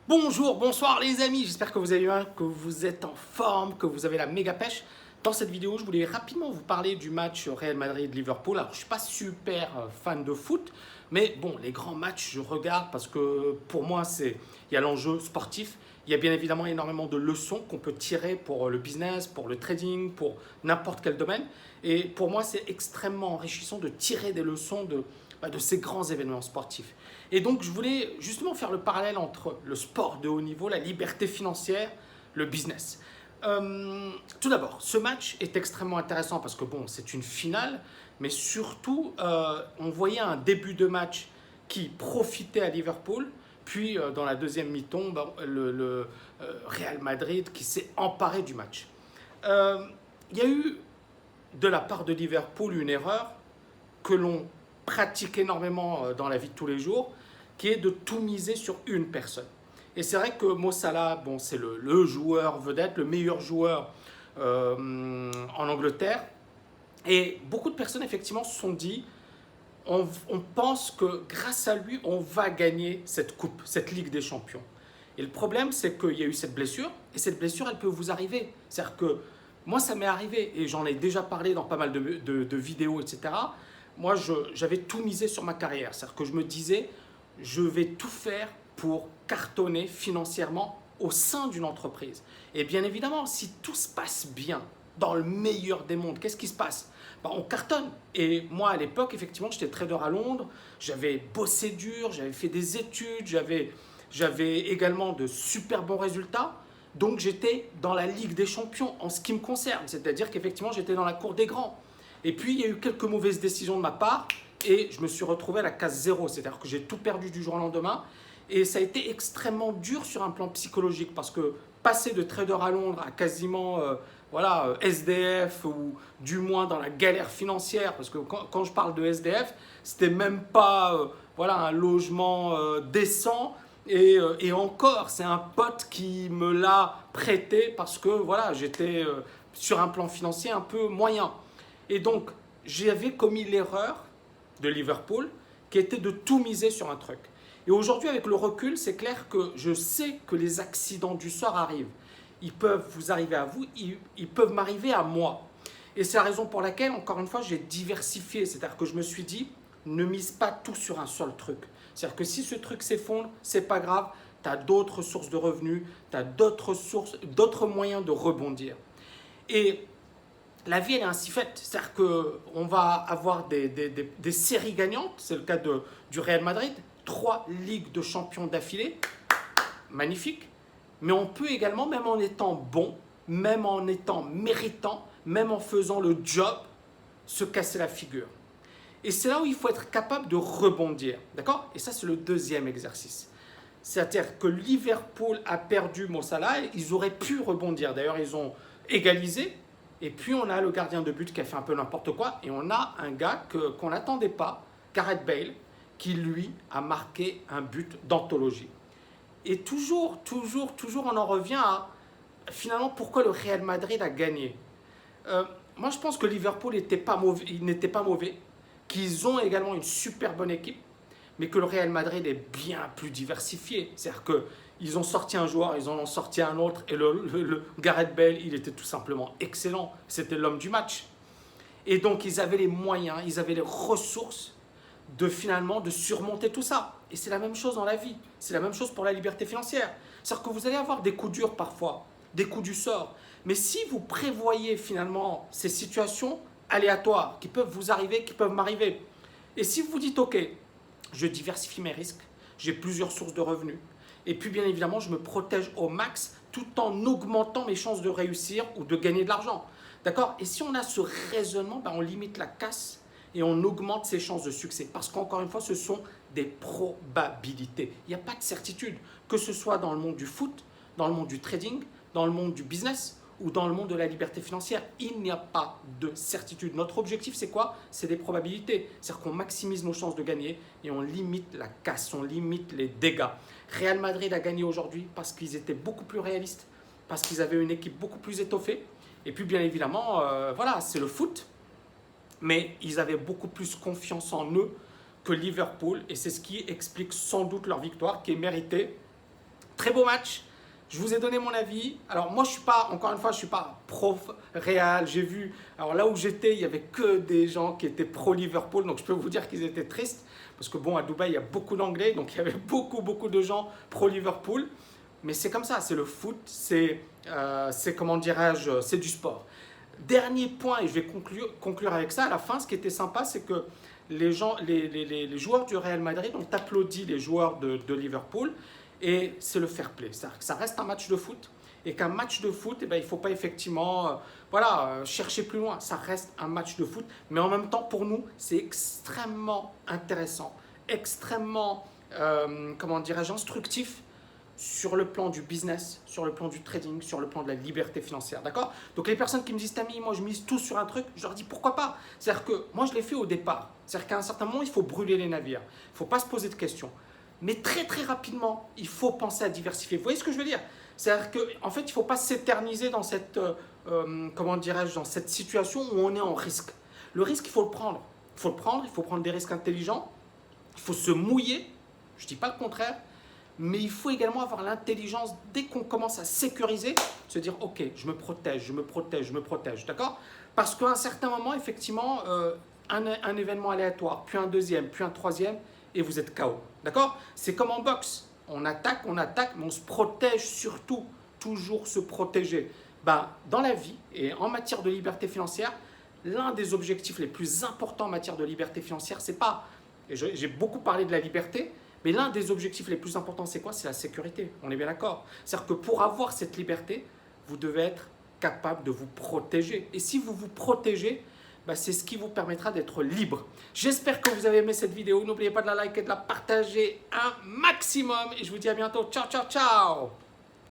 Bonjour, bonsoir les amis, j'espère que vous allez bien, que vous êtes en forme, que vous avez la méga pêche. Dans cette vidéo, je voulais rapidement vous parler du match Real Madrid-Liverpool. Alors, je ne suis pas super fan de foot, mais bon, les grands matchs, je regarde parce que pour moi, il y a l'enjeu sportif. Il y a bien évidemment énormément de leçons qu'on peut tirer pour le business, pour le trading, pour n'importe quel domaine. Et pour moi, c'est extrêmement enrichissant de tirer des leçons de ces grands événements sportifs. Et donc, je voulais justement faire le parallèle entre le sport de haut niveau, la liberté financière, le business. Tout d'abord, ce match est extrêmement intéressant parce que bon, c'est une finale, mais surtout, on voyait un début de match qui profitait à Liverpool, puis dans la deuxième mi-temps, le Real Madrid qui s'est emparé du match. Il y a eu de la part de Liverpool une erreur que l'on pratique énormément dans la vie de tous les jours, qui est de tout miser sur une personne. Et c'est vrai que Mo Salah, bon, c'est le joueur vedette, le meilleur joueur en Angleterre. Et beaucoup de personnes, effectivement, se sont dit, on pense que grâce à lui, on va gagner cette coupe, cette Ligue des Champions. Et le problème, c'est qu'il y a eu cette blessure, et cette blessure, elle peut vous arriver. C'est-à-dire que moi, ça m'est arrivé, et j'en ai déjà parlé dans pas mal de vidéos, etc. Moi, j'avais tout misé sur ma carrière. C'est-à-dire que je me disais, je vais tout faire pour cartonner financièrement au sein d'une entreprise. Et bien évidemment, si tout se passe bien, dans le meilleur des mondes, qu'est-ce qui se passe? On cartonne. Et moi, à l'époque, effectivement, j'étais trader à Londres, j'avais bossé dur, j'avais fait des études, j'avais également de super bons résultats. Donc, j'étais dans la Ligue des Champions en ce qui me concerne. C'est-à-dire qu'effectivement, j'étais dans la cour des grands. Et puis, il y a eu quelques mauvaises décisions de ma part et je me suis retrouvé à la case zéro. C'est-à-dire que j'ai tout perdu du jour au lendemain. Et ça a été extrêmement dur sur un plan psychologique parce que passer de trader à Londres à quasiment SDF ou du moins dans la galère financière, parce que quand je parle de SDF, c'était même pas un logement décent. Et encore, c'est un pote qui me l'a prêté parce que voilà, j'étais sur un plan financier un peu moyen. Et donc, j'avais commis l'erreur de Liverpool qui était de tout miser sur un truc. Et aujourd'hui, avec le recul, c'est clair que je sais que les accidents du sort arrivent. Ils peuvent vous arriver à vous, ils peuvent m'arriver à moi. Et c'est la raison pour laquelle, encore une fois, j'ai diversifié. C'est-à-dire que je me suis dit, ne mise pas tout sur un seul truc. C'est-à-dire que si ce truc s'effondre, c'est pas grave, tu as d'autres sources de revenus, tu as d'autres moyens de rebondir. Et la vie, elle est ainsi faite. C'est-à-dire qu'on va avoir des séries gagnantes. C'est le cas du Real Madrid. 3 Ligues de champions d'affilée. Magnifique. Mais on peut également, même en étant bon, même en étant méritant, même en faisant le job, se casser la figure. Et c'est là où il faut être capable de rebondir. D'accord? Et ça, c'est le deuxième exercice. C'est-à-dire que Liverpool a perdu Mo Salah, ils auraient pu rebondir. D'ailleurs, ils ont égalisé. Et puis, on a le gardien de but qui a fait un peu n'importe quoi. Et on a un gars qu'on n'attendait pas, Gareth Bale, qui lui a marqué un but d'anthologie. Et toujours, on en revient à finalement pourquoi le Real Madrid a gagné. Moi, je pense que Liverpool n'était pas mauvais, qu'ils ont également une super bonne équipe, mais que le Real Madrid est bien plus diversifié. C'est-à-dire qu'ils ont sorti un joueur, ils en ont sorti un autre, et le Gareth Bale, il était tout simplement excellent. C'était l'homme du match. Et donc, ils avaient les moyens, ils avaient les ressources de surmonter tout ça. Et c'est la même chose dans la vie. C'est la même chose pour la liberté financière. C'est-à-dire que vous allez avoir des coups durs parfois, des coups du sort. Mais si vous prévoyez finalement ces situations aléatoires qui peuvent vous arriver, qui peuvent m'arriver, et si vous vous dites, ok, je diversifie mes risques, j'ai plusieurs sources de revenus, et puis bien évidemment, je me protège au max tout en augmentant mes chances de réussir ou de gagner de l'argent. D'accord? Et si on a ce raisonnement, on limite la casse et on augmente ses chances de succès. Parce qu'encore une fois, ce sont des probabilités. Il n'y a pas de certitude, que ce soit dans le monde du foot, dans le monde du trading, dans le monde du business ou dans le monde de la liberté financière. Il n'y a pas de certitude. Notre objectif, c'est quoi? C'est des probabilités. C'est-à-dire qu'on maximise nos chances de gagner et on limite la casse, on limite les dégâts. Real Madrid a gagné aujourd'hui parce qu'ils étaient beaucoup plus réalistes, parce qu'ils avaient une équipe beaucoup plus étoffée. Et puis, bien évidemment, c'est le foot. Mais ils avaient beaucoup plus confiance en eux que Liverpool. Et c'est ce qui explique sans doute leur victoire, qui est méritée Très beau match. Je vous ai donné mon avis. Alors moi, je suis pas, encore une fois, je suis pas pro Real. J'ai vu, alors là où j'étais, il y avait que des gens qui étaient pro Liverpool. Donc je peux vous dire qu'ils étaient tristes. Parce que bon, à Dubaï, il y a beaucoup d'Anglais. Donc il y avait beaucoup de gens pro Liverpool. Mais c'est comme ça, c'est le foot. C'est comment dirais-je, c'est du sport. Dernier point, et je vais conclure avec ça. À la fin, ce qui était sympa, c'est que les joueurs du Real Madrid ont applaudi les joueurs de Liverpool. Et c'est le fair play. C'est-à-dire que ça reste un match de foot. Et qu'un match de foot, eh ben, il ne faut pas effectivement chercher plus loin. Ça reste un match de foot. Mais en même temps, pour nous, c'est extrêmement intéressant. Extrêmement, comment dirais-je, instructif sur le plan du business, sur le plan du trading, sur le plan de la liberté financière. D'accord? Donc les personnes qui me disent, Tami, moi je mise tout sur un truc, je leur dis pourquoi pas? C'est-à-dire que moi je l'ai fait au départ. C'est-à-dire qu'à un certain moment, il faut brûler les navires. Il ne faut pas se poser de questions. Mais très rapidement, il faut penser à diversifier. Vous voyez ce que je veux dire? C'est-à-dire qu'en fait, il ne faut pas s'éterniser dans cette, comment dirais-je, dans cette situation où on est en risque. Le risque, il faut le prendre. Il faut le prendre, il faut prendre des risques intelligents. Il faut se mouiller, je ne dis pas le contraire, mais il faut également avoir l'intelligence, dès qu'on commence à sécuriser, se dire, ok, je me protège, d'accord? Parce qu'à un certain moment, effectivement, un événement aléatoire, puis un deuxième, puis un troisième, et vous êtes KO. D'accord? C'est comme en boxe. On attaque, mais on se protège surtout. Toujours se protéger. Dans la vie et en matière de liberté financière, l'un des objectifs les plus importants en matière de liberté financière, c'est pas, et j'ai beaucoup parlé de la liberté, mais l'un des objectifs les plus importants, c'est quoi? C'est la sécurité. On est bien d'accord. C'est-à-dire que pour avoir cette liberté, vous devez être capable de vous protéger. Et si vous vous protégez, c'est ce qui vous permettra d'être libre. J'espère que vous avez aimé cette vidéo. N'oubliez pas de la liker et de la partager un maximum. Et je vous dis à bientôt. Ciao.